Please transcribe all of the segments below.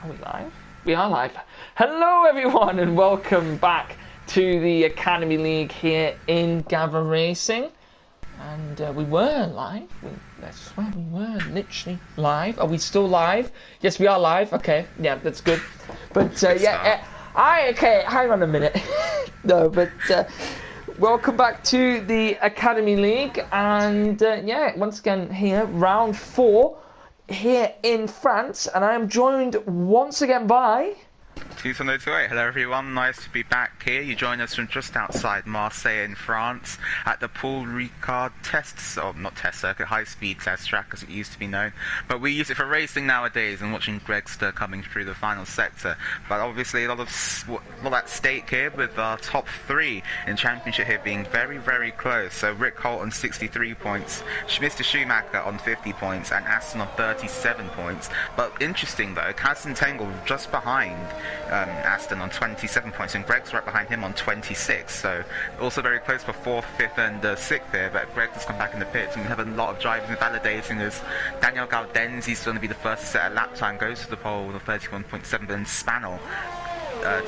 Are we live? We are live. Hello everyone and welcome back to the Academy League here in Gavra Racing. And we were live. I swear we were literally live. Are we still live? Yes, we are live. Okay, yeah, that's good. But okay, hang on a minute. No, but welcome back to the Academy League. And yeah, once again here, round 4 here in France. And I am joined once again by... 2028. Hello everyone, nice to be back here. You join us from just outside Marseille in France at the Paul Ricard high-speed test track as it used to be known. But we use it for racing nowadays and watching Gregster coming through the final sector. But obviously a lot at stake here with our top 3 in championship here being very, very close. So Rick Holt on 63 points, Mr. Schumacher on 50 points and Aston on 37 points. But interesting though, Kasten Tengel just behind Aston on 27 points and Greg's right behind him on 26, so also very close for 4th, 5th and 6th here, but Greg has come back in the pits and we have a lot of drivers invalidating as Daniel Gaudenzi's going to be the first to set a lap time, goes to the pole with a 31.7, but then Spanel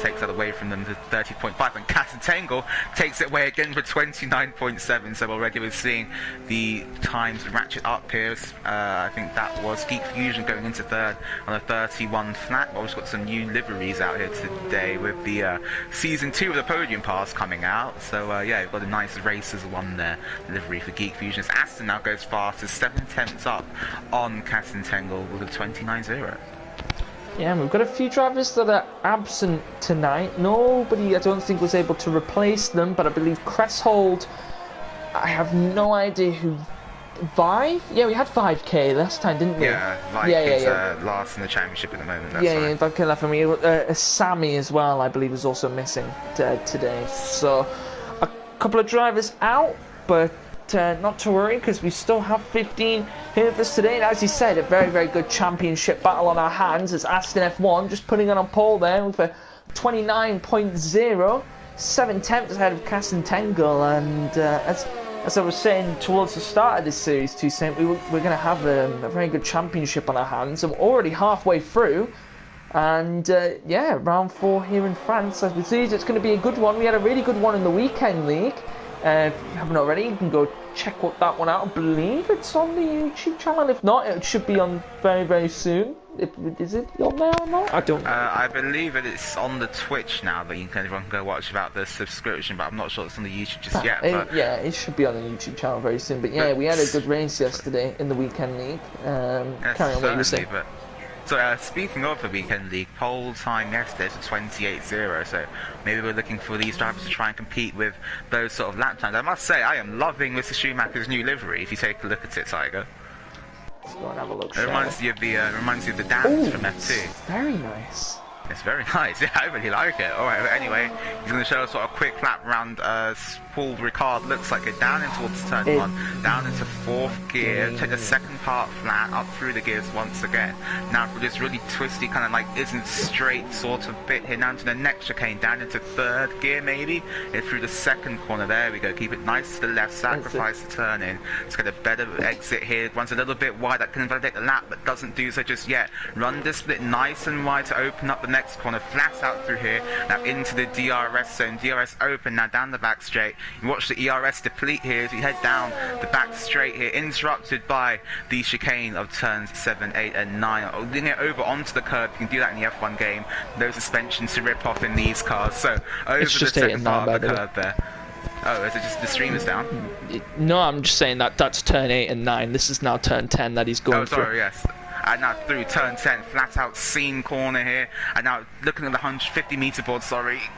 takes that away from them to 30.5 and Kasten Tengel takes it away again for 29.7, so already we're seeing the times ratchet up here. I think that was Geek Fusion going into 3rd on a 31 flat, but we've got some new liveries out here today with the Season 2 of the Podium Pass coming out, so yeah, we've got a nice Racers 1 there, livery for Geek Fusion. As Aston now goes fast, is 7/10 up on Kasten Tengel with a 29.0. Yeah, and we've got a few drivers that are absent tonight. Nobody, I don't think, was able to replace them, but I believe Cresshold, I have no idea who... Vive? Yeah, we had 5k last time, didn't we? Yeah, Vive is last in the championship at the moment. That's yeah, 5k left, and we Sammy as well, I believe, is also missing today. So, a couple of drivers out, but... not to worry, because we still have 15 here for us today. And as you said, a very, very good championship battle on our hands as Aston F1 just putting on pole there with a 29.0, 7/10 ahead of Kasten Tengel. And as I was saying towards the start of this series, we're going to have a very good championship on our hands. And we're already halfway through. And yeah, round 4 here in France. As we see, it's going to be a good one. We had a really good one in the weekend league. If you haven't already, you can go check that one out. I believe it's on the YouTube channel. If not, it should be on very, very soon. Is it on there or not? I don't know. I believe it's on the Twitch now, that everyone can go watch about the subscription, but I'm not sure it's on the YouTube just yet. But... yeah, it should be on the YouTube channel very soon. But yeah, we had a good race yesterday in the weekend league. Carry on what you were saying. So speaking of the weekend league, pole time yesterday was 28.0, so maybe we're looking for these drivers to try and compete with those sort of lap times. I must say, I am loving Mr. Schumacher's new livery, if you take a look at it, Tiger. Let's go and have a look. It reminds you of the dance from F2. Very nice. It's very nice, yeah, I really like it. Alright, but anyway, he's going to show us sort of a quick lap around Paul Ricard. Looks like it down in towards turn 1, down into 4th gear, take the second part flat, up through the gears once again. Now for this really twisty, kind of like isn't straight sort of bit here, down to the next chicane, down into 3rd gear maybe, and through the second corner, there we go, keep it nice to the left, sacrifice the turn in. Let's get a better exit here, runs a little bit wide, that can invalidate the lap, but doesn't do so just yet. Run this split nice and wide to open up the next corner, flat out through here, now into the DRS zone, DRS open, now down the back straight. You watch the ERS deplete here as you head down the back straight here, interrupted by the chicane of turns 7, 8 and 9. Leading it over onto the curb, you can do that in the F1 game, no suspension to rip off in these cars, so over the second part of the curb there. Oh, is it just the stream is down? No, I'm just saying that's turn 8 and 9, this is now turn 10 that he's going through. Oh, sorry, yes. And now through turn 10, flat out seam corner here, and now looking at the 150 meter board,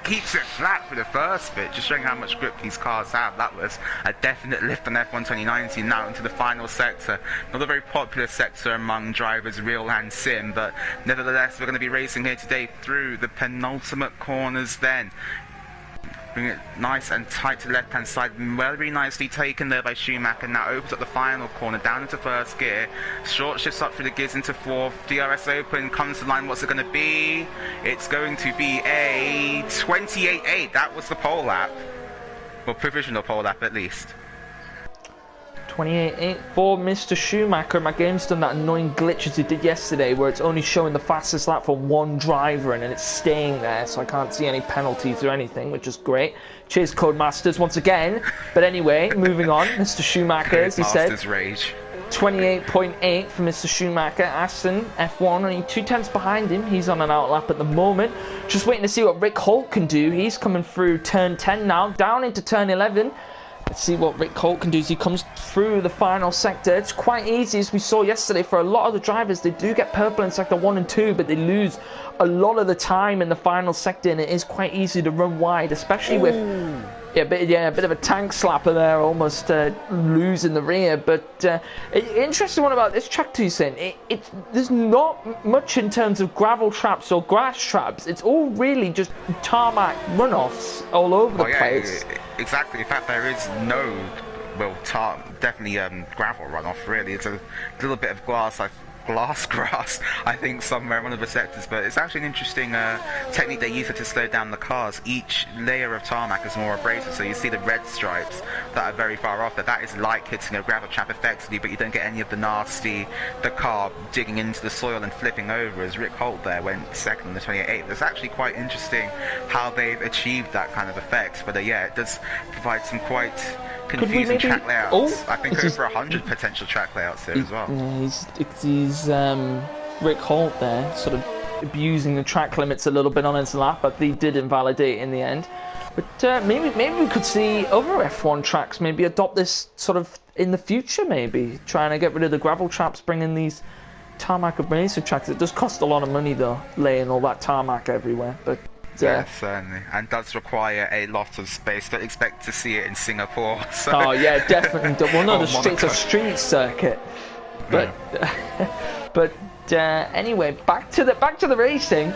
keeps it flat for the first bit, just showing how much grip these cars have. That was a definite lift on F1 2019, now into the final sector. Not a very popular sector among drivers, real and sim, but nevertheless, we're going to be racing here today through the penultimate corners then. Bring it nice and tight to the left-hand side, very nicely taken there by Schumacher. Now opens up the final corner, down into 1st gear. Short shifts up through the gears into 4th. DRS open, comes to the line. What's it going to be? It's going to be a 28.8. That was the pole lap. Well, provisional pole lap at least. 28.8 for Mr. Schumacher. My game's done that annoying glitch as it did yesterday, where it's only showing the fastest lap for one driver and then it's staying there, so I can't see any penalties or anything, which is great. Cheers, Codemasters, once again. But anyway, moving on, Mr. Schumacher, as he said. Rage. 28.8 for Mr. Schumacher. Aston F1 only 2/10 behind him. He's on an outlap at the moment. Just waiting to see what Rick Holt can do. He's coming through turn 10 now, down into turn 11. Let's see what Rick Holt can do as he comes through the final sector. It's quite easy, as we saw yesterday. For a lot of the drivers, they do get purple in sector 1 and 2, but they lose a lot of the time in the final sector, and it is quite easy to run wide, especially with a bit of a tank slapper there, almost losing the rear. But interesting one about this track, Toussaint, there's not much in terms of gravel traps or grass traps. It's all really just tarmac runoffs all over the place. Exactly. In fact, there is no, definitely gravel runoff. Really, it's a little bit of glass grass, I think, somewhere in one of the sectors, but it's actually an interesting technique they use to slow down the cars. Each layer of tarmac is more abrasive, so you see the red stripes that are very far off there. That is like hitting a gravel trap effectively, but you don't get any of the car digging into the soil and flipping over, as Rick Holt there went second in the 28. It's actually quite interesting how they've achieved that kind of effect, but yeah, it does provide some quite confusing track layouts. I think over 100 potential track layouts here as well. Yeah, he's Rick Holt there, sort of abusing the track limits a little bit on his lap, but he did invalidate in the end. But maybe we could see other F1 tracks maybe adopt this sort of in the future, maybe trying to get rid of the gravel traps, bring in these tarmac abrasive tracks. It does cost a lot of money though, laying all that tarmac everywhere, but yeah, certainly, and does require a lot of space. Don't expect to see it in Singapore. So. Oh yeah, definitely. Well, no, it's a street circuit. But but anyway, back to the racing.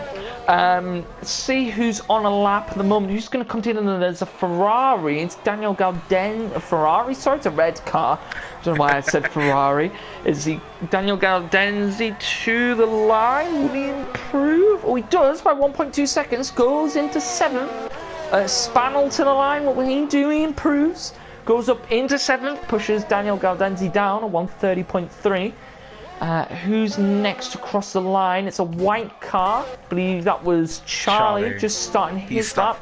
Let's see who's on a lap at the moment. Who's going to come in? And there's a Ferrari. It's Daniel Gauden. A Ferrari? Sorry, it's a red car. I don't know why I said Ferrari. Daniel Gaudenzi to the line? Will he improve? Oh, he does by 1.2 seconds. Goes into 7th. Spannel to the line. What will he do? He improves. Goes up into 7th. Pushes Daniel Gaudenzi down at 130.3. Who's next to cross the line? It's a white car. I believe that was Charlie. Just starting his lap.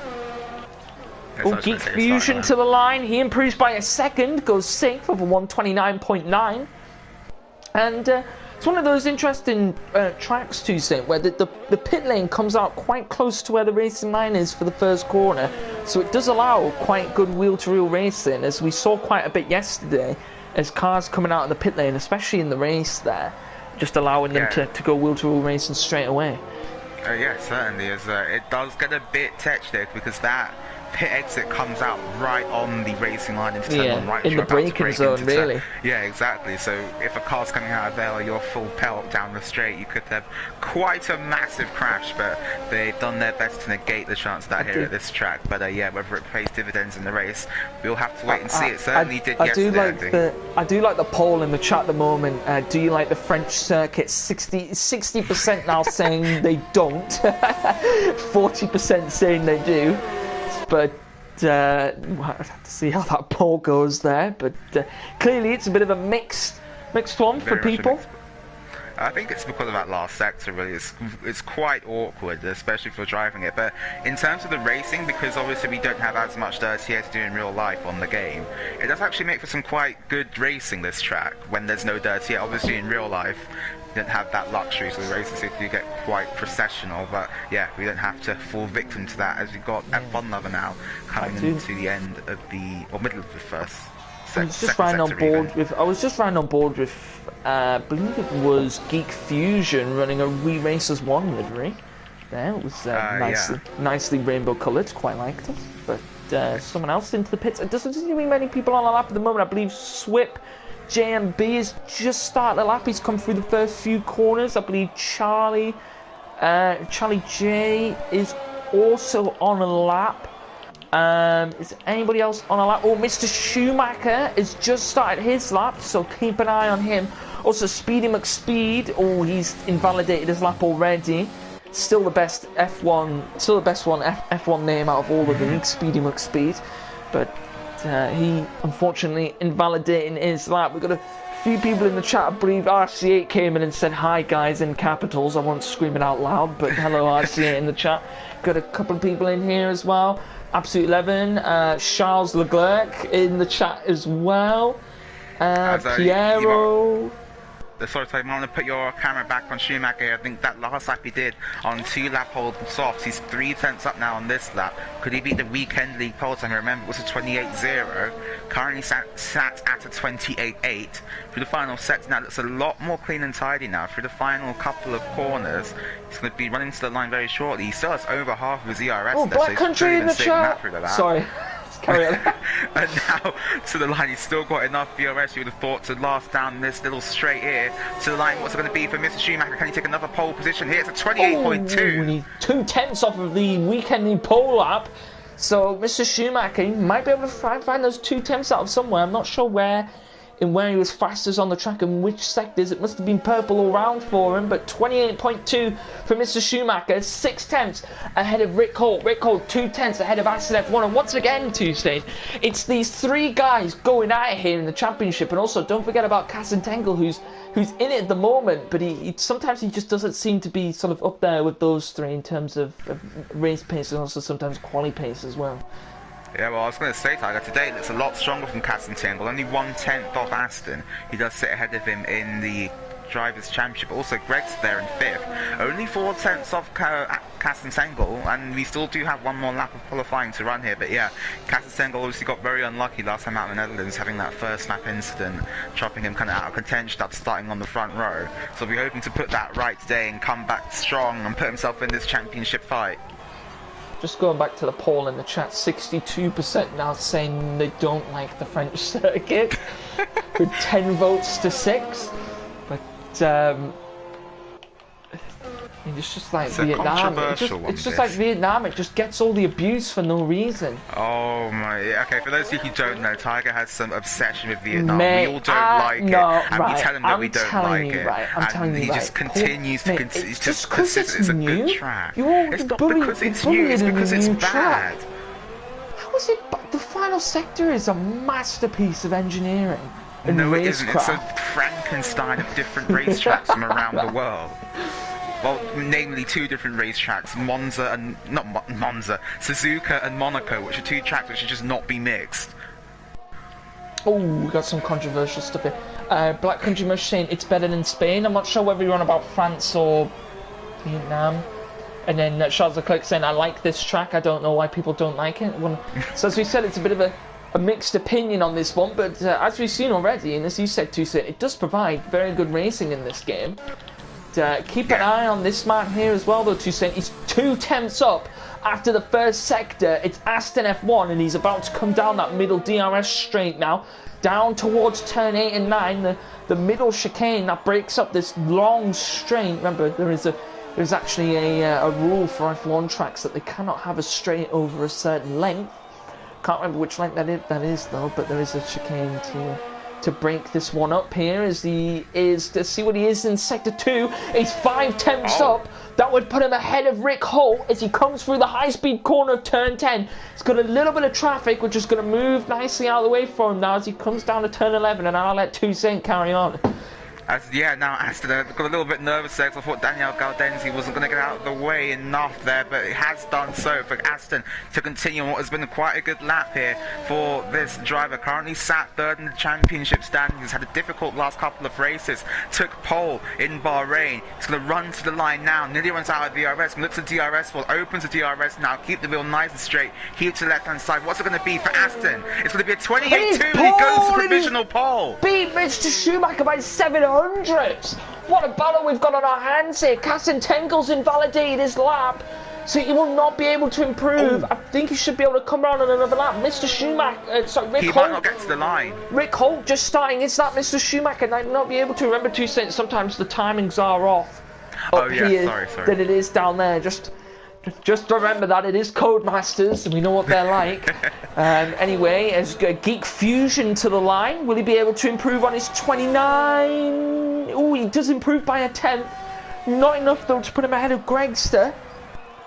Geek Fusion to the line. He improves by a second. Goes 6th over 129.9. And it's one of those interesting tracks, Toussaint, where the pit lane comes out quite close to where the racing line is for the first corner. So it does allow quite good wheel-to-wheel racing, as we saw quite a bit yesterday, as cars coming out of the pit lane, especially in the race there, just allowing them to go wheel-to-wheel racing straight away. Yeah, certainly. It does get a bit touched because that pit exit comes out right on the racing line into turn 1, right in the braking zone, really. Yeah, exactly. So if a car's coming out of there or you're full pelt down the straight, you could have quite a massive crash, but they've done their best to negate the chance of that here at this track. But yeah, whether it pays dividends in the race, we'll have to wait and see. It certainly did yesterday. I do like the poll in the chat at the moment. Do you like the French circuit? 60% now saying they don't. 40% saying they do. But we'll have to see how that poll goes there. But clearly it's a bit of a mixed one for people. I think it's because of that last sector, really. It's quite awkward, especially for driving it. But in terms of the racing, because obviously we don't have as much DRTA to do in real life on the game, it does actually make for some quite good racing, this track, when there's no DRTA. Obviously in real life, you don't have that luxury, so the races do get quite processional. But yeah, we don't have to fall victim to that, as we've got F1 Lover now coming into the end of middle of the first. I was just riding on board with I believe it was Geek Fusion running a We Racers 1 livery. There, it was nicely rainbow coloured, quite liked it. But someone else into the pits. It doesn't seem to be many people on the lap at the moment. I believe Swip JMB is just starting the lap. He's come through the first few corners. I believe Charlie J is also on a lap. Is anybody else on a lap? Oh, Mr. Schumacher has just started his lap, so keep an eye on him. Also, Speedy McSpeed. Oh, he's invalidated his lap already. Still the best F1 name out of all of them, Speedy McSpeed. But he unfortunately invalidating his lap. We've got a few people in the chat. I believe RC8 came in and said hi guys in capitals. I won't scream it out loud, but hello RC8 in the chat. Got a couple of people in here as well. Absolute 11, Charles Leclerc in the chat as well. Piero. Sorry, I want to put your camera back on Schumacher. I think that last lap he did on 2 lap hold softs, he's 3 tenths up now on this lap. Could he beat the weekend league pole time? I remember it was a 28.0. Currently sat at a 28.8. Through the final sector now, looks a lot more clean and tidy now. Through the final couple of corners, he's going to be running to the line very shortly. He still has over half of his ERS. Oh, Black Country in the chat. Sorry. Carry on. And now to the line, he's still got enough VRS, you would have thought, to last down this little straight here to the line. What's it going to be for Mr. Schumacher? Can he take another pole position here? It's a 28.2. 2 tenths off of the weekend pole lap. So Mr. Schumacher might be able to find those 2 tenths out of somewhere. I'm not sure where he was fastest on the track and which sectors. It must have been purple all round for him, but 28.2 for Mr. Schumacher, 6 tenths ahead of Rick Holt. Rick Holt 2 tenths ahead of Aston F1, and once again Tuesday, it's these 3 guys going at it here in the championship. And also don't forget about Tengel, who's in it at the moment, but he sometimes he just doesn't seem to be sort of up there with those 3 in terms of race pace and also sometimes quali pace as well. Yeah, well, I was going to say, Tiger, today it looks a lot stronger from Tengel. Only 1 tenth off Aston. He does sit ahead of him in the Drivers' Championship. Also, Greg's there in 5th. Only 4 tenths off Tengel, and we still do have 1 more lap of qualifying to run here. But yeah, Tengel obviously got very unlucky last time out in the Netherlands, having that first lap incident, dropping him kind of out of contention after starting on the front row. So we're hoping to put that right today and come back strong and put himself in this championship fight. Just going back to the poll in the chat, 62% now saying they don't like the French circuit, with 10 votes to 6. But it's just like Vietnam. It's just like Vietnam. It just gets all the abuse for no reason. Oh my! Okay, for those of you who don't know, Tiger has some obsession with Vietnam. We all don't like it, and we tell him that we don't like it. I'm telling you, he just continues to. It's just because it's a new. good track. It's not because it's new. It's because it's bad. How is it? The final sector is a masterpiece of engineering. No, it isn't. It's a Frankenstein of different racetracks from around the world. Well, namely 2 different racetracks, Suzuka and Monaco, which are 2 tracks which should just not be mixed. Oh, we got some controversial stuff here. Black Country Mush saying it's better than Spain. I'm not sure whether you're on about France or Vietnam. And then Charles Leclerc saying, I like this track, I don't know why people don't like it. So as we said, it's a bit of a mixed opinion on this one, but as we've seen already, and as you said too, it does provide very good racing in this game. Keep an eye on this man here as well, though, Toussaint. He's 2 tenths up after the first sector. It's Aston F1, and he's about to come down that middle DRS straight now, down towards turn 8 and 9, the middle chicane that breaks up this long straight. Remember, there's actually a rule for F1 tracks that they cannot have a straight over a certain length. Can't remember which length that is though, but there is a chicane to break this one up here as he is to see what he is in sector 2. He's 5 tenths up. That would put him ahead of Rick Holt as he comes through the high-speed corner of turn 10. He's got a little bit of traffic, which is going to move nicely out of the way for him now as he comes down to turn 11, and I'll let Toussaint carry on. Now Aston got a little bit nervous there because I thought Daniel Gaudenzi wasn't going to get out of the way enough there, but it has done so for Aston to continue on what has been quite a good lap here for this driver. Currently sat 3rd in the championship standings, had a difficult last couple of races, took pole in Bahrain. He's going to run to the line now, nearly runs out of DRS, looks at DRS, well, opens the DRS now, keep the wheel nice and straight, keep to the left hand side. What's it going to be for Aston? It's going to be a 28.2 and he goes to provisional pole. Beat Mr. Schumacher by 700. What a battle we've got on our hands here. Tengel's invalidated his lap, so he will not be able to improve. I think he should be able to come around on another lap. Mr. Schumacher, Rick Holt. He might not get to the line. Rick Holt just starting his lap. Mr. Schumacher might not be able to. Remember, Toussaint, sometimes the timings are off. Oh yeah, sorry. Than it is down there. Just remember that it is Codemasters, and we know what they're like. Anyway, as Geek Fusion to the line, will he be able to improve on his 29? Oh, he does improve by a tenth. Not enough though to put him ahead of Gregster.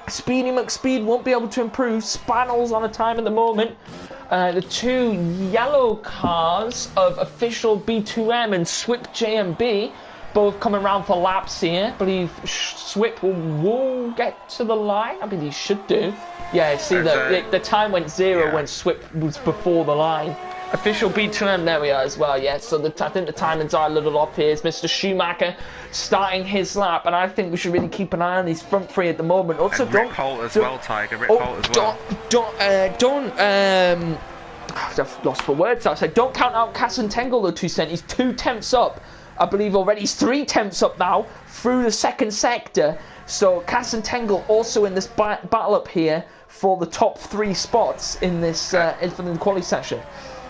Speedy McSpeed won't be able to improve. Spannel's on a time at the moment. The two yellow cars of official B2M and Swip JMB both coming around for laps here. I believe Swip will get to the line. I mean, he should do. Yeah, see, the time went 0 when Swip was before the line. Official B2M, there we are as well, yeah. So I think the timings are a little off here. It's Mr. Schumacher starting his lap, and I think we should really keep an eye on these front three at the moment. Also, and Rick Holt as well, Tiger. Rick Holt as well. I've lost for words. I said, don't count out Kassentengle, though, 2 cent. He's 2 tenths up, I believe already. He's 3 tenths up now through the second sector. So Kassentengle also in this battle up here for the top 3 spots in this for the quali session.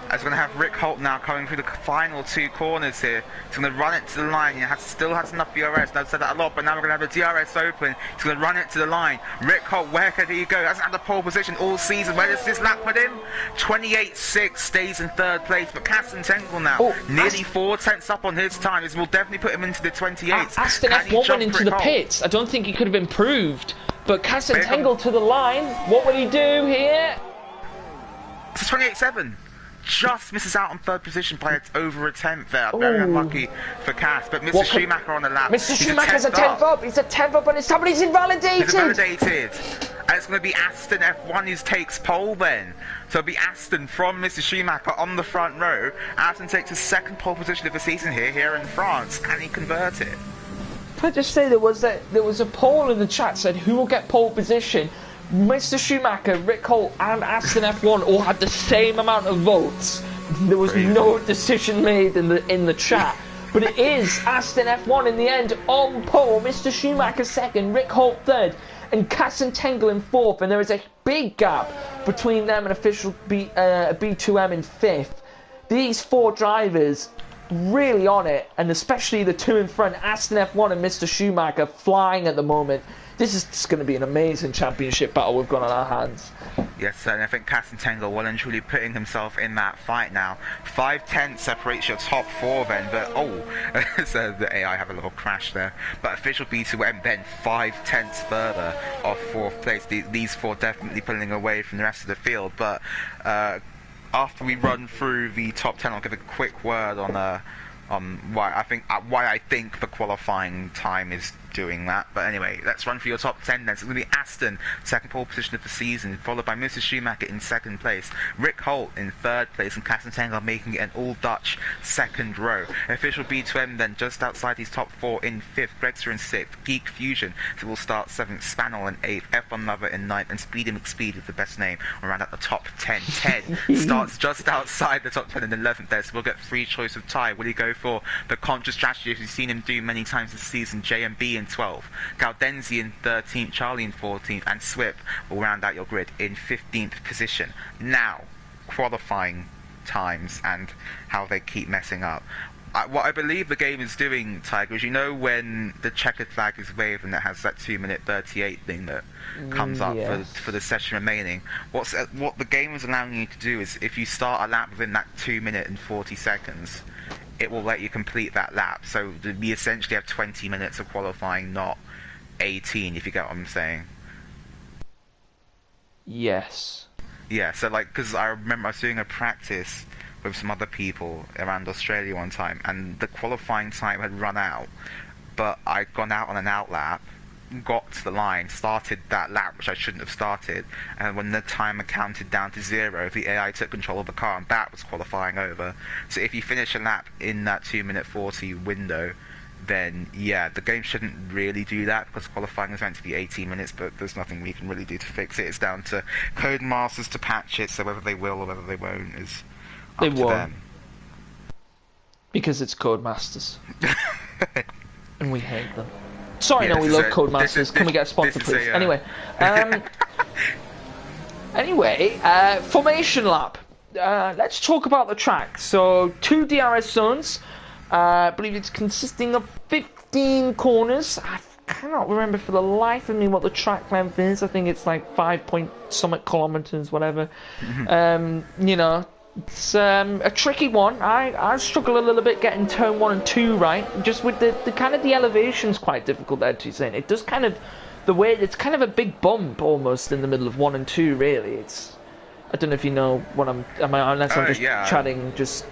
As we're going to have Rick Holt now coming through the final 2 corners here. He's going to run it to the line. He still has enough DRS. I've said that a lot, but now we're going to have the DRS open. He's going to run it to the line. Rick Holt, where could he go? He hasn't had the pole position all season. Where does this lap put him? 28.6, stays in 3rd place. But Kassentengle now, nearly 4 tenths up on his time. This will definitely put him into the 28s. Aston F1 went into the pits. I don't think he could have improved. But Kassentengle to the line. What will he do here? It's a 28.7. Just misses out on 3rd position by over a tenth there. Very unlucky for Cass, but Mr. Schumacher on the lap. Mr. Schumacher's a 10th up. He's a 10th up on his time, but he's invalidated. He's invalidated. And it's going to be Aston F1 who takes pole then. So it'll be Aston from Mr. Schumacher on the front row. Aston takes his 2nd pole position of the season here in France. Can he convert it? Can I just say there was a poll in the chat said who will get pole position. Mr. Schumacher, Rick Holt and Aston F1 all had the same amount of votes. There was no decision made in the chat. But it is Aston F1 in the end on pole. Mr. Schumacher 2nd, Rick Holt 3rd, and Kassentengle in 4th. And there is a big gap between them and official B2M in 5th. These 4 drivers really on it, and especially the 2 in front, Aston F1 and Mr. Schumacher, flying at the moment. This is just going to be an amazing championship battle we've got on our hands. Yes, and I think Kassentengle well and truly putting himself in that fight now. 5 tenths separates your top 4 then, but so the AI have a little crash there. But official B2M then 5 tenths further off 4th place. These 4 definitely pulling away from the rest of the field. But after we run through the top 10, I'll give a quick word on why I think the qualifying time is doing that. But anyway, let's run for your top 10 then. So it's going to be Aston, 2nd pole position of the season, followed by Mr. Schumacher in 2nd place, Rick Holt in 3rd place, and Kassentengle making it an all-Dutch 2nd row. Official B2M then just outside his top 4 in 5th, Gregster in 6th, Geek Fusion so will start 7th, Spannel in 8th, F1 Lover in 9th, and Speedy McSpeed with the best name around at the top 10. 10 starts just outside the top 10 in 11th there, so we'll get free choice of tie. Will he go for the conscious strategy as we've seen him do many times this season? JMB in 12th, Gaudenzi in 13th, Charlie in 14th, and Swip will round out your grid in 15th position. Now, qualifying times and how they keep messing up. What I believe the game is doing, Tiger, is when the checkered flag is waved and it has that 2-minute 38 thing that comes up for the session remaining. What the game is allowing you to do is if you start a lap within that 2 minute and 40 seconds, it will let you complete that lap. So we essentially have 20 minutes of qualifying, not 18, if you get what I'm saying. Yes. Yeah, so because I remember I was doing a practice with some other people around Australia one time, and the qualifying time had run out, but I'd gone out on an out lap, got to the line, started that lap which I shouldn't have started, and when the timer counted down to 0, the AI took control of the car and that was qualifying over. So if you finish a lap in that 2-minute 40 window, then yeah, the game shouldn't really do that because qualifying is meant to be 18 minutes, but there's nothing we can really do to fix it. It's down to Codemasters to patch it, so whether they will or whether they won't is up to them. Because it's Codemasters. And we hate them. Sorry, no, we love Codemasters. Can we get a sponsor, please? Anyway, formation lap. Let's talk about the track. So, 2 DRS zones. I believe it's consisting of 15 corners. I cannot remember for the life of me what the track length is. I think it's like 5-point-something kilometers, whatever. It's a tricky one. I struggle a little bit getting turn 1 and 2 right. Just with the kind of the elevation's quite difficult there to say. It does kind of the way it's kind of a big bump almost in the middle of 1 and 2. Really, it's. I don't know if you know what unless I'm just chatting just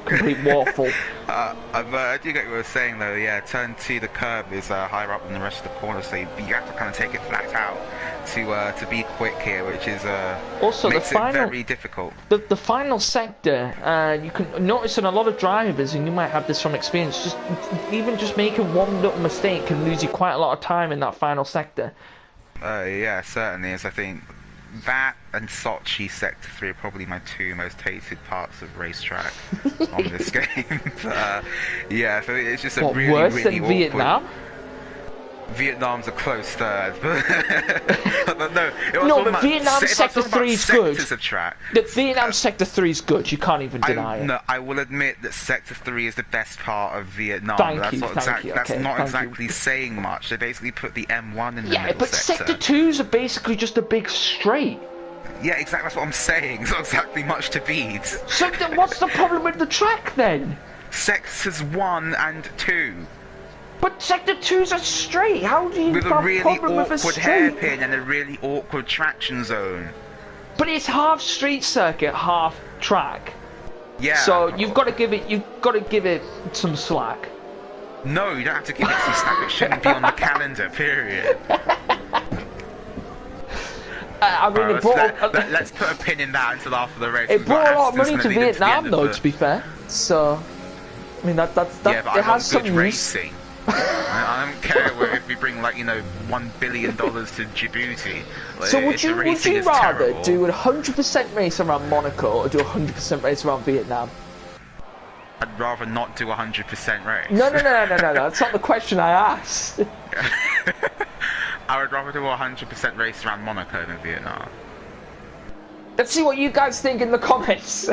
complete waffle. I do get what you were saying though. Yeah, turn 2, the curve is higher up than the rest of the corner, so you have to kind of take it flat out to be quick here, which is also makes it very difficult. The final sector, you can notice in a lot of drivers, and you might have this from experience, just making one little mistake can lose you quite a lot of time in that final sector. Yeah, certainly is. I think that and Sochi Sector 3 are probably my 2 most hated parts of racetrack on this game. Yeah, so it's just a really, worse really than awkward... Vietnam? Vietnam's a close third, but no. But Vietnam Sector 3 is good. Of track, the Vietnam Sector 3 is good. You can't even deny it. No, I will admit that Sector 3 is the best part of Vietnam. Thank you. That's not exactly saying much. They basically put the M1 in the middle Yeah, but sector. Sector 2s are basically just a big straight. Yeah, exactly. That's what I'm saying. It's not exactly much to beat. So what's the problem with the track then? Sectors 1 and 2. But Sector 2's are straight. How do you with have a really a problem with a awkward straight? hairpin and a really awkward traction zone. But it's half street circuit, half track. Yeah. So you've got to give it some slack. No, you don't have to give it some slack. It shouldn't be on the calendar. Period. I mean, let's put a pin in that until after the race. It brought a lot of money to Vietnam, though. To be fair, so I mean that yeah, but it has some use. Racing. I don't care if we bring like $1 billion to Djibouti. Like, so would you rather terrible. do a 100% race around Monaco or do a 100% race around Vietnam? I'd rather not do 100% race. No. That's not the question I asked. I would rather do a 100% race around Monaco than Vietnam. Let's see what you guys think in the comments.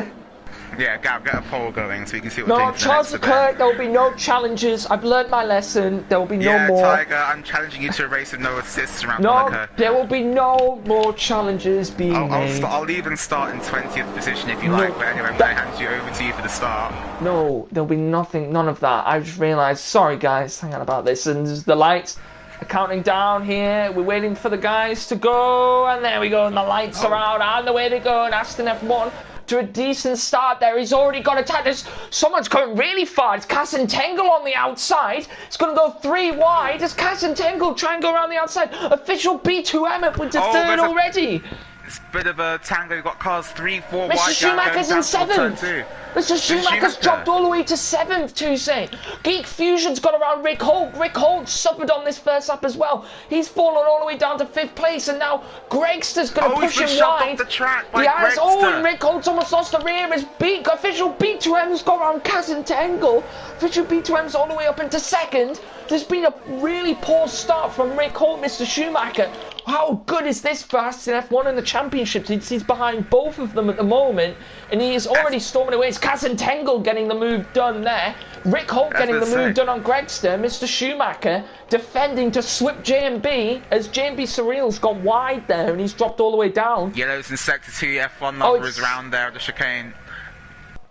Yeah, Gav, get a poll going so we can see what No, Charles Leclerc, there will be no challenges. I've learned my lesson. There will be no more. Yeah, Tiger, I'm challenging you to a race with no assists around Monaco. No, there will be no more challenges being made. I'll even start in 20th position if you like, but anyway, I'm going to hand you over to you for the start. No, there'll be none of that. I just realised, sorry guys, hang on about this, and the lights are counting down here. We're waiting for the guys to go, and there we go, and the lights are out, and away they go, and Aston F1 to a decent start there. He's already got attacked. Someone's going really far. It's Cassantengel on the outside. It's going to go 3 wide. It's Cassantengel trying to go around the outside. Official B2M up into third already. It's a bit of a tango. You've got cars 3, 4 Mr. wide. Schumacher's in 7th. Mr. Schumacher's dropped all the way to 7th, Tuesday. Geek Fusion's got around Rick Holt. Rick Holt suffered on this first lap as well. He's fallen all the way down to 5th place, and now Gregster's going to push him wide. Off the track by Gregster. And Rick Holt's almost lost the rear. His official B2M's got around Cassantengel. Official B2M's all the way up into 2nd. There's been a really poor start from Rick Holt, Mr. Schumacher. How good is this for Aston F1 in the championship? He's behind both of them at the moment, and he is already storming away. It's Cassantengel getting the move done there. Rick Holt getting the move done on Gregster. Mr. Schumacher defending to swip JMB as JMB Surreal's gone wide there, and he's dropped all the way down. Yellow's in Sector 2, F1 number is round there at the chicane.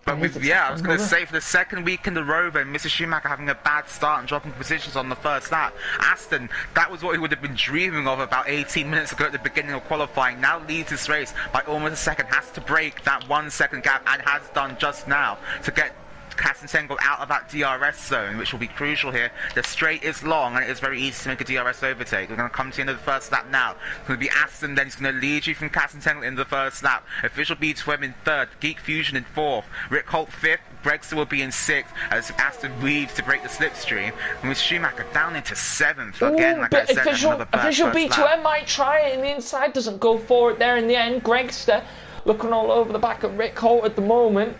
But I was going to say, for the second week in a row then, Mr. Schumacher having a bad start and dropping positions on the first lap. Aston, that was what he would have been dreaming of about 18 minutes ago at the beginning of qualifying. Now leads this race by almost a second, has to break that 1 second gap, and has done just now to get Cassantengel out of that DRS zone, which will be crucial here. The straight is long and it is very easy to make a DRS overtake. We're going to come to the end of the first lap now. It's going to be Aston, then he's going to lead you from Cassantengel in the first lap. Official B2M in 3rd, Geek Fusion in 4th, Rick Holt 5th, Gregster will be in 6th as Aston weaves to break the slipstream, and with Schumacher down into 7th. Again, like I said, another bad official first B2M lap. might try it in the inside, doesn't go for it there in the end. Gregster looking all over the back of Rick Holt at the moment.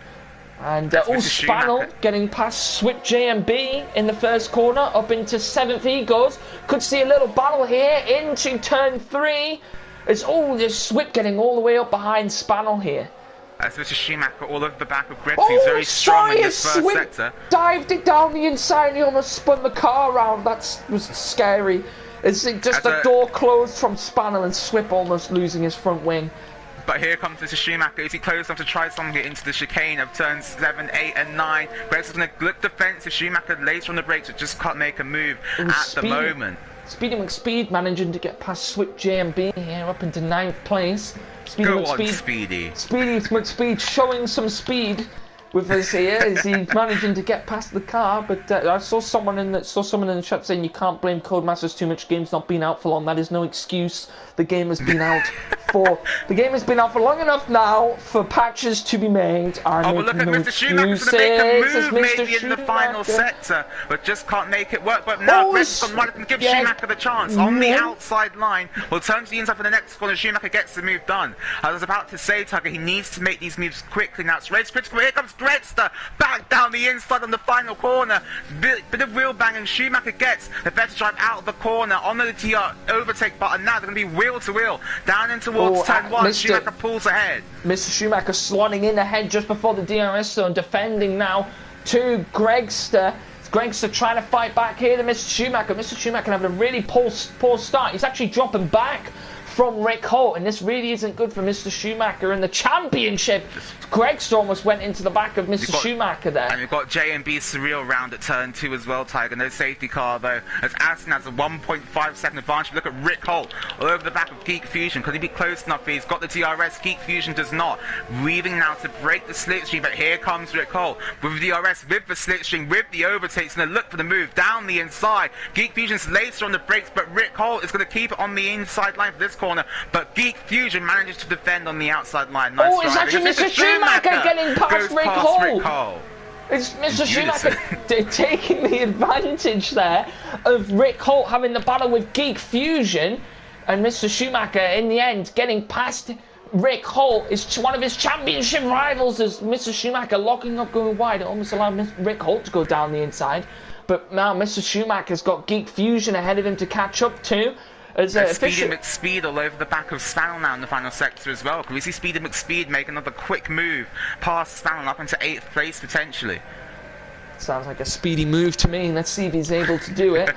And Spannel getting past Swip JMB in the first corner, up into 7th he goes. Could see a little battle here into turn 3. It's there's Swip getting all the way up behind Spannel here. As Mr. Schumacher all over the back of Gregster, he's very strong in this first sector. Dived it down the inside and he almost spun the car around. That was scary. It's just a door closed from Spannel and Swip almost losing his front wing. But here comes Mr. Schumacher. Is he close enough to try something into the chicane of turns 7, 8 and 9? Gregster's going to look defensive. Schumacher later on the brakes but just can't make a move at the moment. Speedy McSpeed managing to get past Swift JMB here up into 9th place. Speedy Go McSpeed, on, Speedy. Speedy McSpeed showing some speed with us here as he's managing to get past the car. But I saw someone in the chat saying you can't blame Codemasters too much. Game's not been out for long. That is no excuse. The game has been out for long enough now for patches to be made. But look at Mr. Schumacher's going to make a move maybe in the final sector, but just can't make it work. But now Gregson might have given Schumacher the chance on the outside line. Will turn to the inside for the next corner. Schumacher gets the move done. I was about to say, Tiger, he needs to make these moves quickly. Now it's race critical. Here comes Gregster back down the inside on the final corner. Bit of wheel banging. Schumacher gets the better drive out of the corner on the TR overtake button. Now they're going to be wheel to wheel down in towards turn 1. Schumacher pulls ahead. Mr. Schumacher slotting in ahead just before the DRS zone, defending now to Gregster. Gregster trying to fight back here to Mr. Schumacher. Mr. Schumacher having a really poor start. He's actually dropping back from Rick Holt, and this really isn't good for Mr. Schumacher in the championship. Gregster almost went into the back of Mr. Schumacher there. And we've got JMB's surreal round at turn 2 as well, Tiger. No safety car though, as Aston has a 1.5 second advantage. Look at Rick Holt all over the back of Geek Fusion. Can he be close enough? He's got the DRS. Geek Fusion does not. Weaving now to break the slipstream, but here comes Rick Holt with the DRS, with the slipstream, with the overtakes, and a look for the move down the inside. Geek Fusion's later on the brakes, but Rick Holt is going to keep it on the inside line for this corner. But Geek Fusion manages to defend on the outside line. Nice it's actually Mr. Schumacher getting past Rick Holt. It's Mr. Schumacher taking the advantage there of Rick Holt having the battle with Geek Fusion, and Mr. Schumacher in the end getting past Rick Holt is one of his championship rivals as Mr. Schumacher locking up going wide. It almost allowed Rick Holt to go down the inside, but now Mr. Schumacher's got Geek Fusion ahead of him to catch up to. Speedy McSpeed all over the back of Spannel now in the final sector as well. Can we see Speedy McSpeed make another quick move past Spannel up into 8th place potentially? Sounds like a speedy move to me. Let's see if he's able to do it.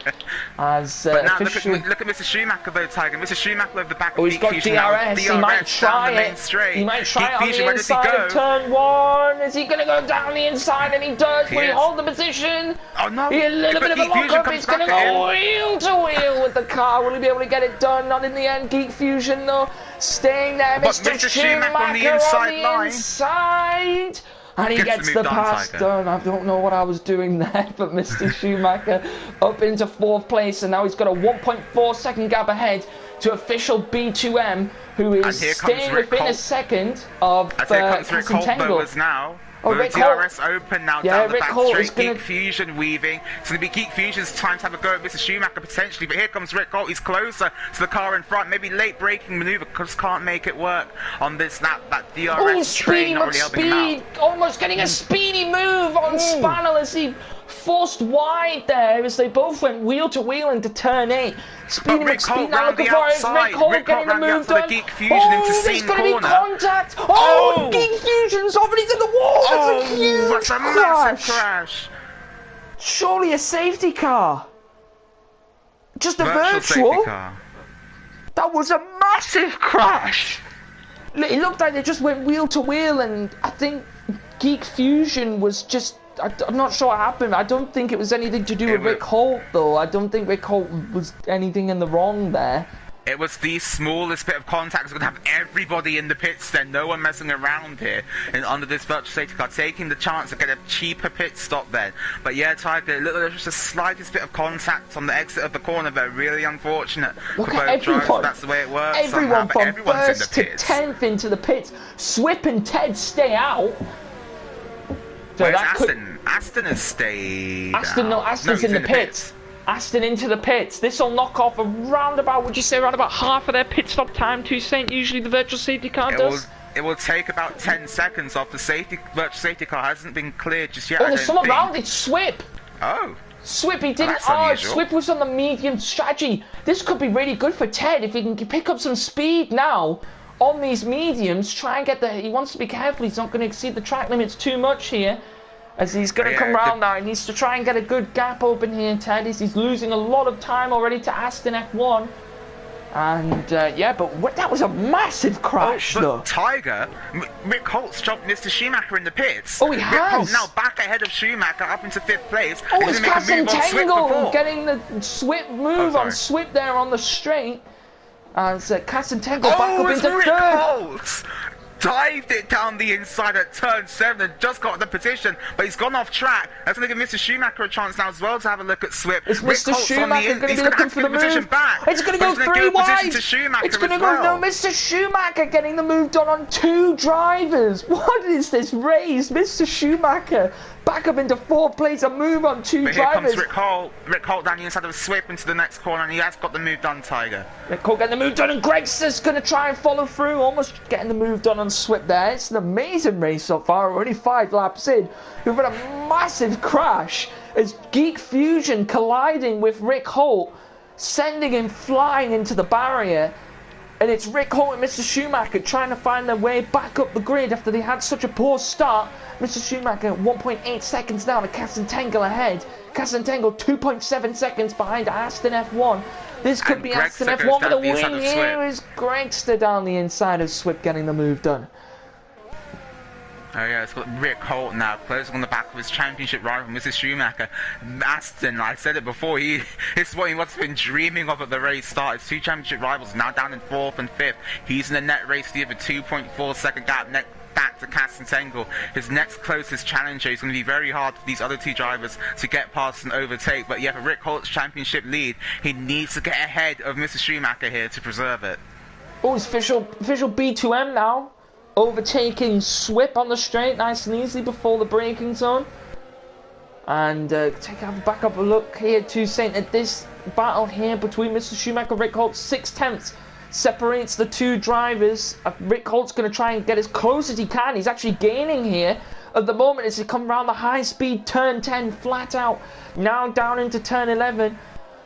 As but now look at Mr. Schumacher though, Tiger. Mr. Schumacher over the back of he's got DRS. He might try it. He might try it on the inside of turn 1. Is he going to go down the inside? And he does. Will he hold the position? Oh no! A little bit of a lock-up. He's going to go wheel to wheel with the car. Will he be able to get it done? Not in the end. Geek Fusion though, staying there. Mr. Schumacher on the inside. And he gets the pass done. I don't know what I was doing there, but Mr. Schumacher up into 4th place, and now he's got a 1.4 second gap ahead to official B2M, who is staying within a second of Casentangle. Now. Rick DRS open now down the back straight. Geek Fusion weaving. It's going to be Geek Fusion's time to have a go at Mr. Schumacher potentially, but here comes Rick Holt. He's closer to the car in front. Maybe late braking maneuver, just can't make it work on this that DRS train not really helping him out. Almost getting a speedy move on Spannel as he forced wide there as they both went wheel to wheel into turn 8. Speedy McSpeed now looking for it. Rick Holt getting the move done. There's going to be contact. Geek Fusion's off and he's in the wall. That's a huge massive crash. Surely a safety car. Just a virtual safety car. That was a massive crash. It looked like they just went wheel to wheel, and I think Geek Fusion was just... I'm not sure what happened. I don't think it was anything to do with Rick Holt, though. I don't think Rick Holt was anything in the wrong there. It was the smallest bit of contact. It's going to have everybody in the pits then. No one messing around here. And under this virtual safety car, taking the chance to get a cheaper pit stop then. But yeah, Tiger, just the slightest bit of contact on the exit of the corner there. Really unfortunate. Look at everyone. That's the way it works. Everyone from 1st to 10th into the pits. Swip and Ted stay out. So where's Aston? Aston has stayed. Aston's in the pits. Aston into the pits. This will knock off around about, would you say, around about half of their pit stop time to St. Usually the virtual safety car does? It will take about 10 seconds off. The virtual safety car hasn't been cleared just yet. There's someone around it. Swip. Swip, he didn't. Swip was on the medium strategy. This could be really good for Ted if he can pick up some speed now on these mediums. Try and get he wants to be careful. He's not going to exceed the track limits too much here. As he's going to come round now, he needs to try and get a good gap open here, Ted. He's losing a lot of time already to Aston F1. And yeah, but that was a massive crash, though. Tiger, Rick Holt's jumped Mr. Schumacher in the pits. Oh, he Rick has. Holt now back ahead of Schumacher up into 5th place. Oh, it's Castentangle getting the Swip move on Swip there on the straight. And Castentangle back up into Rick 3rd. Holt dived it down the inside at turn 7 and just got the position, but he's gone off track. That's going to give Mr. Schumacher a chance now as well to have a look at Swip. Is Mr. Schumacher going to be looking for the move? Back. It's going to go 3 wide. It's going to go, no, Mr. Schumacher getting the move done on 2 drivers. What is this race? Mr. Schumacher back up into 4th place, a move on 2 but drivers. Here comes Rick Holt down the inside of Swip into the next corner, and he has got the move done, Tiger. Rick Holt getting the move done, and Greg's just going to try and follow through, almost getting the move done on Swip there. It's an amazing race so far. We're only 5 laps in. We've had a massive crash as Geek Fusion colliding with Rick Holt, sending him flying into the barrier. And it's Rick Holt and Mr. Schumacher trying to find their way back up the grid after they had such a poor start. Mr. Schumacher 1.8 seconds now to Castentangle ahead. Castentangle 2.7 seconds behind Aston F1. This could be Aston F1 for the win. Here is Gregster down the inside of Swip getting the move done. Oh yeah, it's got Rick Holt now closing on the back of his championship rival, Mrs. Schumacher. Aston, I said it before, it's what he must have been dreaming of at the race start. His 2 championship rivals now down in 4th and 5th. He's in the net race lead with a 2.4 second gap back to Castentangle. His next closest challenger is going to be very hard for these other 2 drivers to get past and overtake. But yeah, for Rick Holt's championship lead, he needs to get ahead of Mr. Schumacher here to preserve it. Oh, it's official B2M now. Overtaking Swip on the straight nice and easily before the braking zone. And back up a look here to saying that this battle here between Mr. Schumacher and Rick Holt, 6/10 separates the 2 drivers. Rick Holt's going to try and get as close as he can. He's actually gaining here at the moment as he comes around the high speed turn 10 flat out. Now down into turn 11.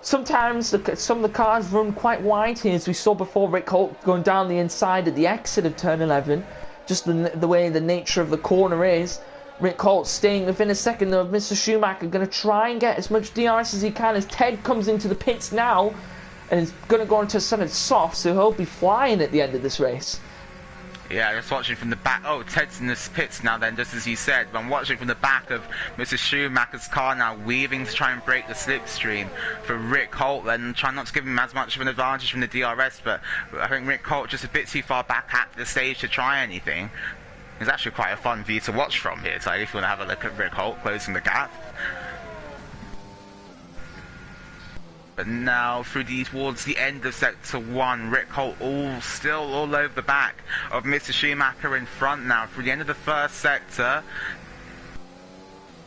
Sometimes some of the cars run quite wide here, as we saw before. Rick Holt going down the inside at the exit of turn 11. Just the way the nature of the corner is. Rick Holt staying within a second of Mr. Schumacher, going to try and get as much DRS as he can as Ted comes into the pits now and is going to go into some soft, so he'll be flying at the end of this race. Yeah, just watching from the back. Oh, Ted's in the pits now then, just as you said. But I'm watching from the back of Mr. Schumacher's car now, weaving to try and break the slipstream for Rick Holt, and trying not to give him as much of an advantage from the DRS, but I think Rick Holt just a bit too far back at the stage to try anything. It's actually quite a fun view to watch from here, so if you want to have a look at Rick Holt closing the gap. But now, towards the end of Sector 1, Rick Holt still all over the back of Mr. Schumacher in front now. Through the end of the first sector,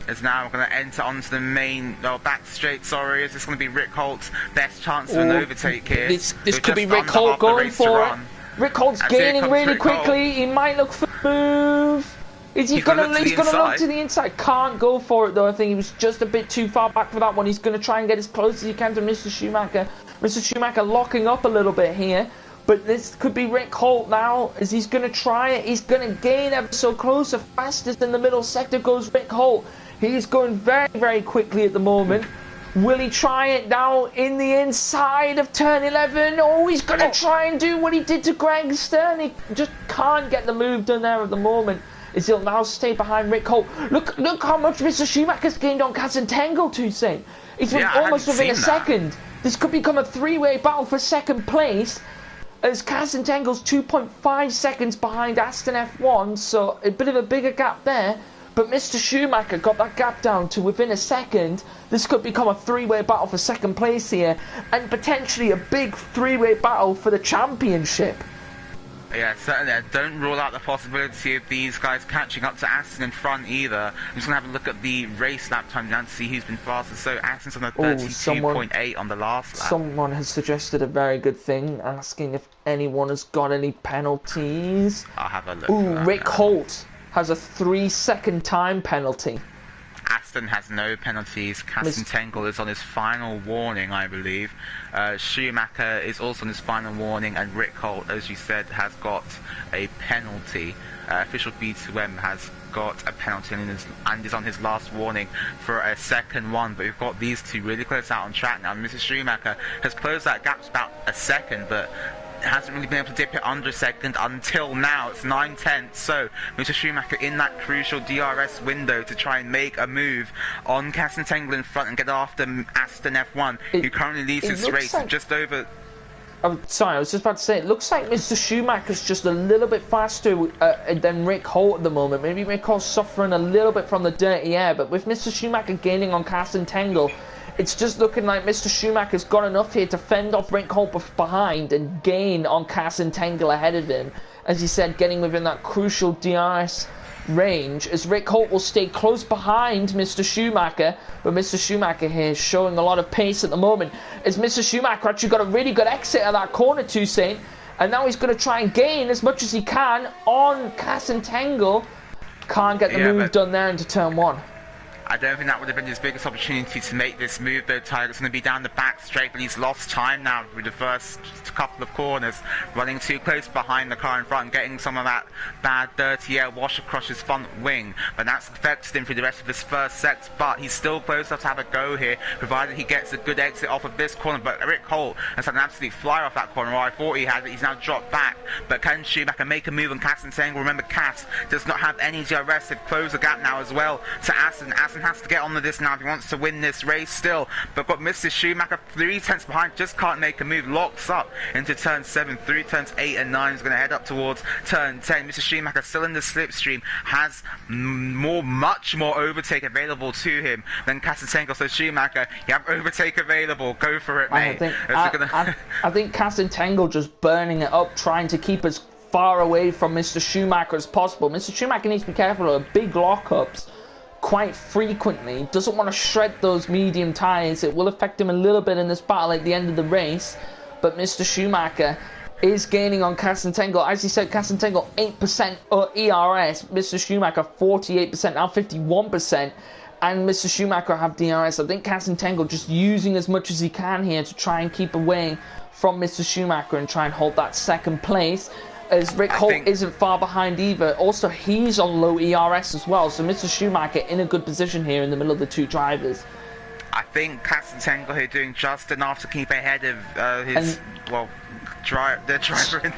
is now going to enter onto the main, back straight, sorry. Is this going to be Rick Holt's best chance of an overtake here? This could be Rick Holt going for it. Rick Holt's gaining really quickly. He might look for the move. Is he going to look to the inside? Can't go for it though. I think he was just a bit too far back for that one. He's going to try and get as close as he can to Mr. Schumacher. Mr. Schumacher locking up a little bit here. But this could be Rick Holt now, as he's going to try it. He's going to gain ever so close. The fastest in the middle sector goes Rick Holt. He's going very, very quickly at the moment. Will he try it now in the inside of turn 11? Oh, he's going to try and do what he did to Greg Stern. He just can't get the move done there at the moment, as he'll now stay behind Rick Holt. Look how much Mr. Schumacher's gained on Castentangle, Toussaint. He's almost within a second. This could become a 3-way battle for second place, as Castentangle's 2.5 seconds behind Aston F1, so a bit of a bigger gap there. But Mr. Schumacher got that gap down to within a second. This could become a 3-way battle for second place here, and potentially a big 3-way battle for the championship. Yeah, certainly. I don't rule out the possibility of these guys catching up to Aston in front either. I'm just going to have a look at the race lap time now to see who's been faster. So Aston's on a 32.8 on the last lap. Someone has suggested a very good thing, asking if anyone has got any penalties. I'll have a look. Rick Holt has a 3-second time penalty. Aston has no penalties. Kastentenkel is on his final warning, I believe. Schumacher is also on his final warning, and Rick Holt, as you said, has got a penalty. Official B2M has got a penalty and is on his last warning for a second one, but we've got these two really close out on track now. Mr. Schumacher has closed that gap about a second, but hasn't really been able to dip it under a second until now. It's 9/10, so Mr. Schumacher in that crucial DRS window to try and make a move on Kastentenkel in front and get after Aston F1, who currently leads this race just over... I'm sorry, I was just about to say, it looks like Mr. Schumacher's just a little bit faster than Rick Holt at the moment. Maybe Rick Holt's suffering a little bit from the dirty air, but with Mr. Schumacher gaining on Kastentenkel, it's just looking like Mr. Schumacher's got enough here to fend off Rick Holt behind and gain on Kastentenkel ahead of him. As you said, getting within that crucial DRS range, as Rick Holt will stay close behind Mr. Schumacher, but Mr. Schumacher here is showing a lot of pace at the moment, as Mr. Schumacher actually got a really good exit of that corner, Toussaint, and now he's going to try and gain as much as he can on Kastentenkel. Can't get the move done there into turn one. I don't think that would have been his biggest opportunity to make this move though. Tiger's going to be down the back straight, but he's lost time now through the first couple of corners, running too close behind the car in front, getting some of that bad dirty air wash across his front wing, but that's affected him through the rest of his first set. But he's still close enough to have a go here, provided he gets a good exit off of this corner. But Rick Holt has had an absolute flyer off that corner, or I thought he had, but he's now dropped back. But can Schumacher make a move on Kastentenkel? Remember, Cass does not have any DRS. They've closed the gap now as well to Aston. Aston has to get on with this now if he wants to win this race still. But got Mr. Schumacher 3 tenths behind, just can't make a move, locks up into turn 7, through turns 8 and 9, is going to head up towards turn 10. Mr. Schumacher still in the slipstream, has much more overtake available to him than Kastentenkel. So Schumacher, you have overtake available, go for it, mate. I think Kastentenkel just burning it up, trying to keep as far away from Mr. Schumacher as possible. Mr. Schumacher needs to be careful of big lockups quite frequently. Doesn't want to shred those medium tyres. It will affect him a little bit in this battle at the end of the race. But Mr. Schumacher is gaining on Kastentenkel. As you said, Kastentenkel 8% ERS. Mr. Schumacher 48%, now 51%. And Mr. Schumacher have DRS. I think Kastentenkel just using as much as he can here to try and keep away from Mr. Schumacher and try and hold that second place, as Rick Holt isn't far behind either. Also, he's on low ERS as well, so Mr. Schumacher in a good position here in the middle of the two drivers. I think Kastentenkel here doing just enough to keep ahead of his, the driver in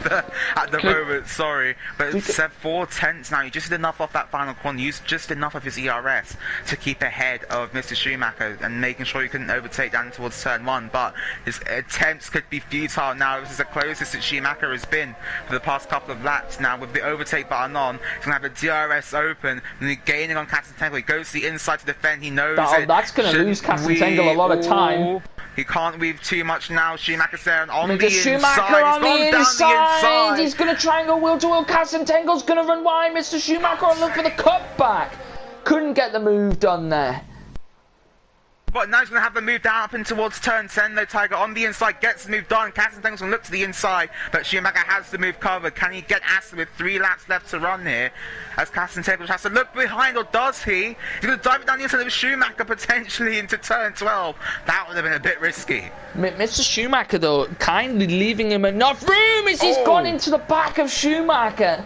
at the moment, sorry. But it's 4 tenths now. You just did enough off that final corner. Used just enough of his ERS to keep ahead of Mr. Schumacher and making sure he couldn't overtake down towards turn 1. But his attempts could be futile now. This is the closest that Schumacher has been for the past couple of laps now. With the overtake button on, he's going to have the DRS open and he's gaining on Kastentenkel. He goes to the inside to defend. He knows that's going to lose Kastentenkel a lot of time. He can't weave too much now. Schumacher's there on the inside. On the inside. He's going to try and go wheel to wheel. Kastentenkel's going to run wide. Mr. Schumacher and look for the cutback. Couldn't get the move done there. But now he's going to have the move down up and towards turn 10 though. Tiger on the inside gets the move done. Kastentenkel's going to look to the inside, but Schumacher has the move covered. Can he get Aston with 3 laps left to run here? As Kastentenkel has to look behind, or does he? He's going to dive it down the inside of Schumacher potentially into turn 12. That would have been a bit risky. Mr. Schumacher though, kindly leaving him enough room as he's gone into the back of Schumacher.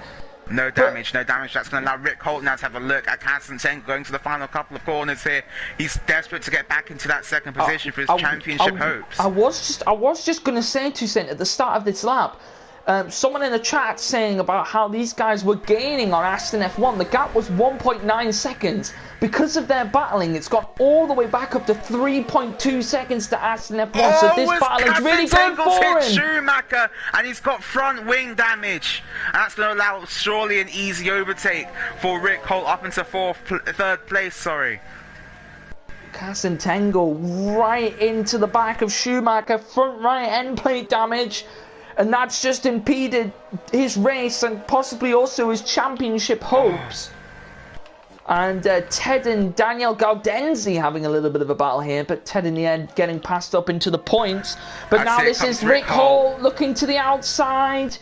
No damage. That's going to allow Rick Holt now to have a look at Kastentenkel going to the final couple of corners here. He's desperate to get back into that second position for his championship hopes. I was just going to say, Toussaint, at the start of this lap, someone in the chat saying about how these guys were gaining on Aston F1. The gap was 1.9 seconds. Because of their battling, it's got all the way back up to 3.2 seconds to Aston F1. So this battling's really good for him. Schumacher, and he's got front wing damage. And that's going to allow surely an easy overtake for Rick Holt up into third place. Sorry. Kastentenkel right into the back of Schumacher, front right end plate damage. And that's just impeded his race and possibly also his championship hopes. And Ted and Daniel Gaudenzi having a little bit of a battle here, but Ted in the end getting passed up into the points. But now this is Rick Holt looking to the outside.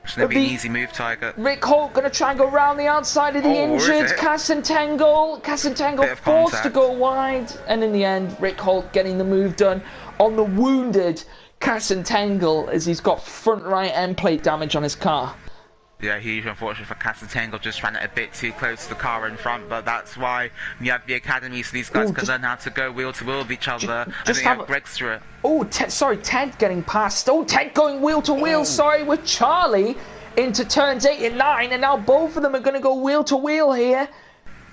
It's going to be an easy move, Tiger. Rick Holt going to try and go round the outside of the injured Cassentangle. Cassentangle forced to go wide. And in the end, Rick Holt getting the move done on the wounded Cassentangle as he's got front right end plate damage on his car. Yeah, huge unfortunate for Cassentangle, just ran it a bit too close to the car in front, but that's why you have the academy, so these guys can learn how to go wheel to wheel with each other. Just have Gregster. Oh, Ted getting past. Oh, Ted going wheel to wheel, sorry, with Charlie into turns 8 and 9, and now both of them are going to go wheel to wheel here.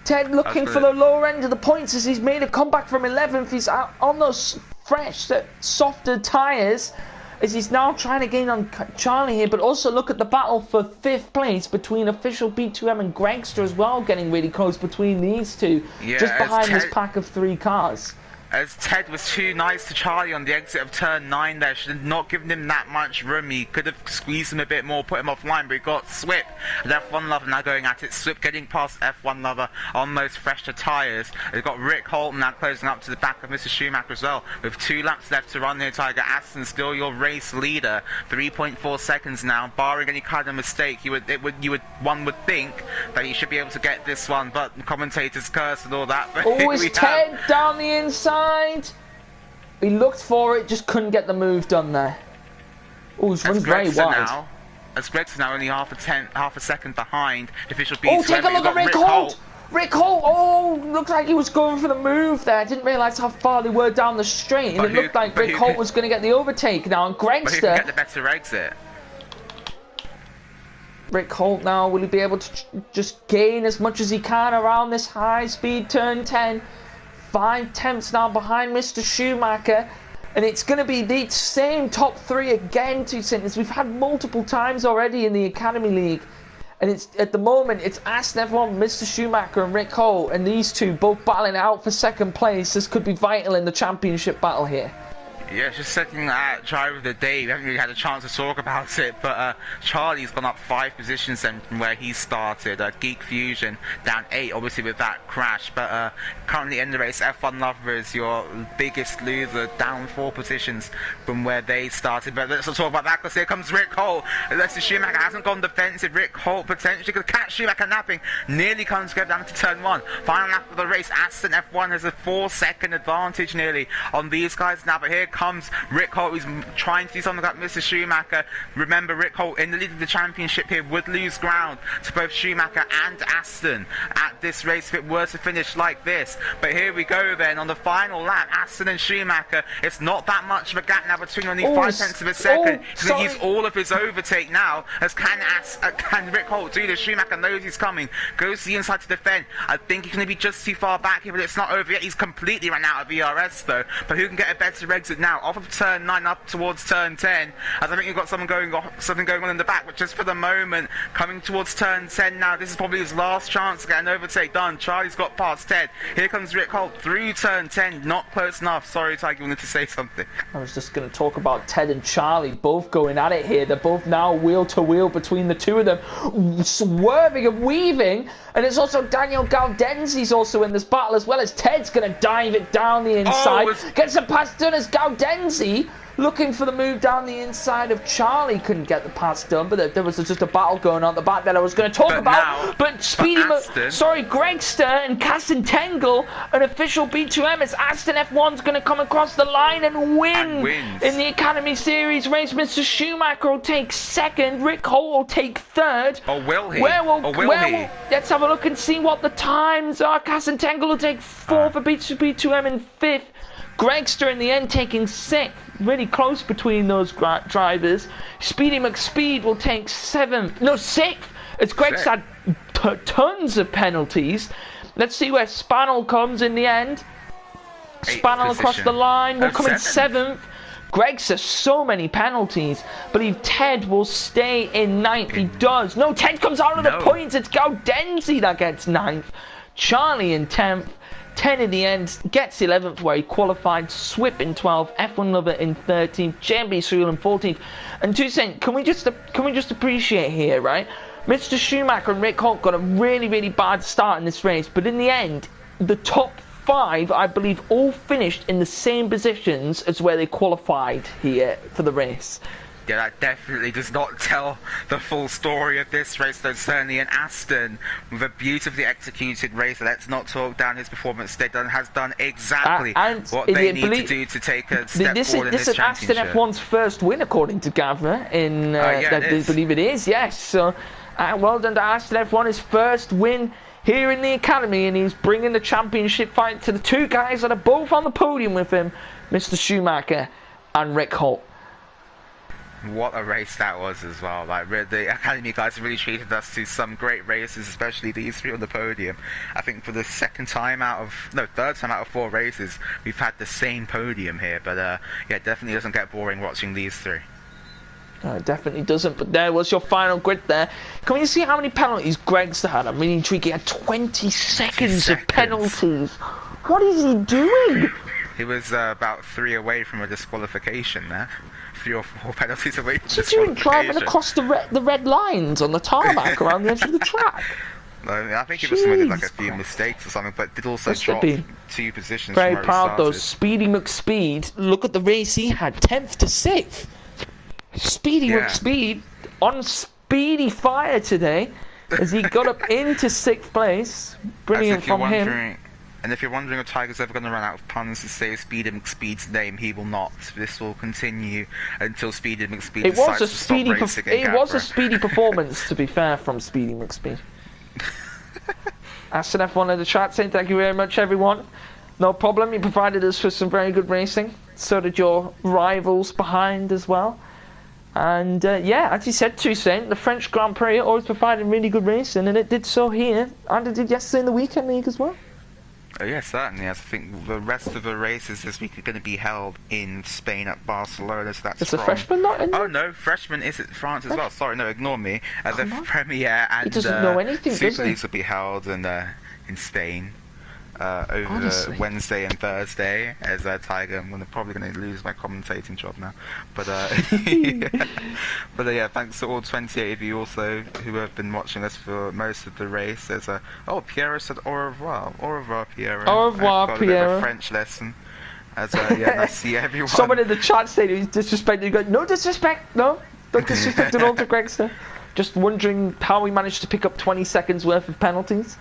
Ted looking for the lower end of the points as he's made a comeback from 11th. He's out on those fresh, softer tyres, as he's now trying to gain on Charlie here, but also look at the battle for 5th place between official B2M and Gregster as well, getting really close between these two, just behind this pack of 3 cars. As Ted was too nice to Charlie on the exit of turn 9 there, should have not given him that much room. He could have squeezed him a bit more, put him offline, but he got Swip and F1 Lover now going at it. Swip getting past F1 Lover on those fresher tyres. They've got Rick Holt now closing up to the back of Mr. Schumacher as well. With 2 laps left to run here, Tiger. Aston still your race leader. 3.4 seconds now, barring any kind of mistake. One would think that he should be able to get this one, but commentators curse and all that. Oh, it's Ted down the inside. He looked for it, just couldn't get the move done there. Oh, he's running very wide. As Gregson now only half a second behind official B2M. Oh, take a look at Rick Holt! Rick Holt! Oh, looks like he was going for the move there. I didn't realise how far they were down the straight, and it looked like Rick Holt was going to get the overtake now. And Gregster, but who can get the better exit? Rick Holt now, will he be able to just gain as much as he can around this high-speed turn 10? 5 tenths now behind Mr. Schumacher, and it's going to be the same top 3 again, 2 cents. We've had multiple times already in the Academy League, and it's at the moment it's Aston F1, Mr. Schumacher and Rick Holt, and these two both battling out for 2nd place. This could be vital in the championship battle here. Yeah, just setting that drive of the day. We haven't really had a chance to talk about it, but Charlie's gone up 5 positions then from where he started. Geek Fusion down 8, obviously with that crash, but currently in the race, F1 Lover is your biggest loser, down 4 positions from where they started. But let's not talk about that, because here comes Rick Holt. Mr. Schumacher hasn't gone defensive. Rick Holt potentially could catch Schumacher napping. Nearly comes to go down to turn 1. Final lap of the race, Aston F1 has a 4-second advantage nearly on these guys now, but here comes Rick Holt, who's trying to do something like Mr. Schumacher. Remember, Rick Holt in the lead of the championship here would lose ground to both Schumacher and Aston at this race if it were to finish like this. But here we go then on the final lap, Aston and Schumacher. It's not that much of a gap now between only 5 tenths of a second. He's going to use all of his overtake now. As can Rick Holt do this? Schumacher knows he's coming, goes to the inside to defend. I think he's going to be just too far back here, but it's not over yet. He's completely run out of ERS though. But who can get a better exit now? Off of turn 9 up towards turn 10, as I think you've got something going on in the back, but just for the moment, coming towards turn 10 now. This is probably his last chance to get an overtake done. Charlie's got past Ted. Here comes Rick Holt through turn 10, not close enough. Sorry, Tiger, you wanted to say something. I was just going to talk about Ted and Charlie both going at it here. They're both now wheel to wheel between the two of them, swerving and weaving. And it's also Daniel Gaudenzi's also in this battle, as well as Ted's going to dive it down the inside. Gets a pass done as Gaudenzi looking for the move down the inside of Charlie. Couldn't get the pass done, but there was just a battle going on at the back that I was going to talk about. But Gregster and Cassentangle, an official B2M, as Aston F1's going to come across the line and win in the Academy Series race. Mr. Schumacher will take 2nd, Rick Holt will take 3rd. Or will he? Let's have a look and see what the times are. Cassentangle will take 4th for B2M and 5th. Gregster in the end taking 6th, really close between those drivers. Speedy McSpeed will take 6th, as Greg's had tons of penalties. Let's see where Spannel comes in the end. Spannel across the line will come in 7th. Greg's has so many penalties. I believe Ted will stay in 9th. He does. No, Ted comes out of the points. It's Gaudenzi that gets 9th. Charlie in 10th. 10 in the end, gets 11th where he qualified, Swip in 12th, F1 Lover in 13th, JMB Surreal in 14th. And 2 cents, can we just appreciate here, right? Mr. Schumacher and Rick Holt got a really, really bad start in this race, but in the end, the top 5, I believe, all finished in the same positions as where they qualified here for the race. Yeah, that definitely does not tell the full story of this race, though. Certainly an Aston with a beautifully executed race. Let's not talk down his performance. They has done exactly what they need to do to take a step forward in this championship. This is Aston F1's first win, according to Gavra. I believe it is, yes. So, well done to Aston F1, his first win here in the Academy, and he's bringing the championship fight to the two guys that are both on the podium with him, Mr. Schumacher and Rick Holt. What a race that was as well. Like, the Academy guys really treated us to some great races, especially these three on the podium. I think for the third time out of 4 races, we've had the same podium here. But yeah, it definitely doesn't get boring watching these three. No, it definitely doesn't. But there was your final grid there. Can we see how many penalties Greg's had? I'm really intrigued. He had 20 seconds of penalties. What is he doing? He was about 3 away from a disqualification there. 3 or 4 penalties away from disqualification. What are you doing driving across the red lines on the tarmac around the edge of the track? I think he must have made like a few mistakes or something, but did also drop 2 positions. Very proud though. Speedy McSpeed. Look at the race he had, 10th to 6th. Speedy McSpeed on speedy fire today as he got up into 6th place. Brilliant from him. And if you're wondering if Tiger's ever going to run out of puns to say Speedy McSpeed's name, he will not. This will continue until Speedy McSpeed decides to stop racing again. It was a speedy performance, to be fair, from Speedy McSpeed. Aston F1 in the chat saying thank you very much, everyone. No problem, you provided us with some very good racing. So did your rivals behind as well. And yeah, as you said, Toussaint, the French Grand Prix always provided really good racing, and it did so here, and it did yesterday in the weekend league as well. Oh, yeah, certainly. I think the rest of the races this week are going to be held in Spain at Barcelona. So that's a freshman not in there? Oh no, freshman is at France as well. Sorry, no, ignore me. The Premier and Super Leagues will be held in Spain over Wednesday and Thursday. As Tiger, I'm probably going to lose my commentating job now. But yeah, thanks to all 28 of you also who have been watching us for most of the race. There's Piero said au revoir. Au revoir, Piero. Au revoir, got Piero. A bit of a French lesson. Yeah, I see everyone. Someone in the chat saying he's disrespecting. You go, no disrespect, no, don't disrespect at all to Gregster. Just wondering how we managed to pick up 20 seconds worth of penalties,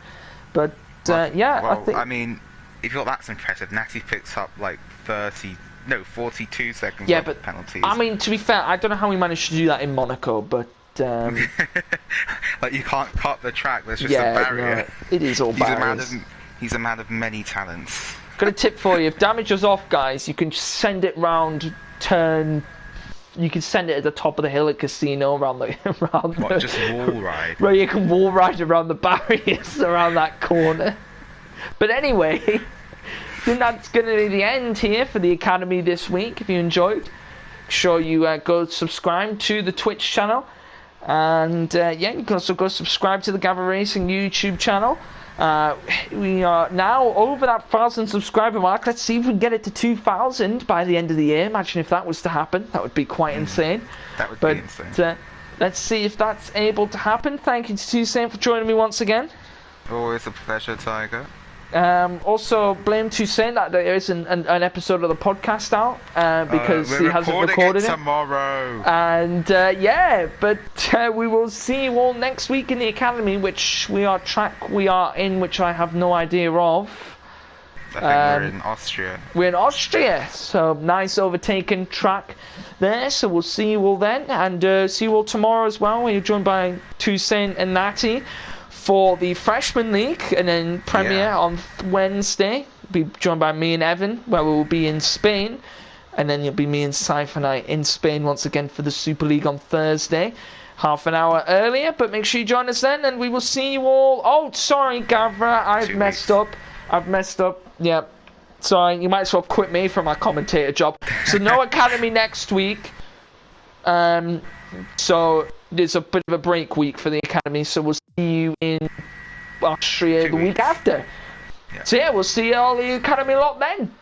but. I mean, if you thought that's impressive, Natty picks up like 42 seconds of penalties. I mean, to be fair, I don't know how we managed to do that in Monaco, but like you can't cut the track. There's just a barrier. No, it is all barriers. He's a man of many talents. Got a tip for you: if damage is off, guys, you can send it round, You can send it at the top of the hill at Casino just wall ride? Right, you can wall ride around the barriers around that corner. But anyway, I think that's going to be the end here for the Academy this week. If you enjoyed, make sure you go subscribe to the Twitch channel. And you can also go subscribe to the Gavra Racing YouTube channel. We are now over that 1,000 subscriber mark. Let's see if we can get it to 2,000 by the end of the year. Imagine if that was to happen. That would be quite insane. That would be insane. Let's see if that's able to happen. Thank you to Toussaint for joining me once again. Always a pleasure, Tiger. Also, blame Toussaint that there isn't an episode of the podcast out because he hasn't recorded it tomorrow. And but we will see you all next week in the Academy, which we are in, which I have no idea of. I think we're in Austria. We're in Austria, so nice overtaken track there. So we'll see you all then, and see you all tomorrow as well. We're joined by Toussaint and Natty for the Freshman League, and then Premier on Wednesday. Be joined by me and Evan, where we will be in Spain, and then you'll be me and Cypher and I in Spain once again for the Super League on Thursday, half an hour earlier. But make sure you join us then, and we will see you all. Oh, sorry, Gavra, I've messed up. Yeah, sorry. You might as well quit me from my commentator job. So no Academy next week. So there's a bit of a break week for the Academy, so we'll see you in Austria the week after. Yeah. So yeah, we'll see all the Academy lot then.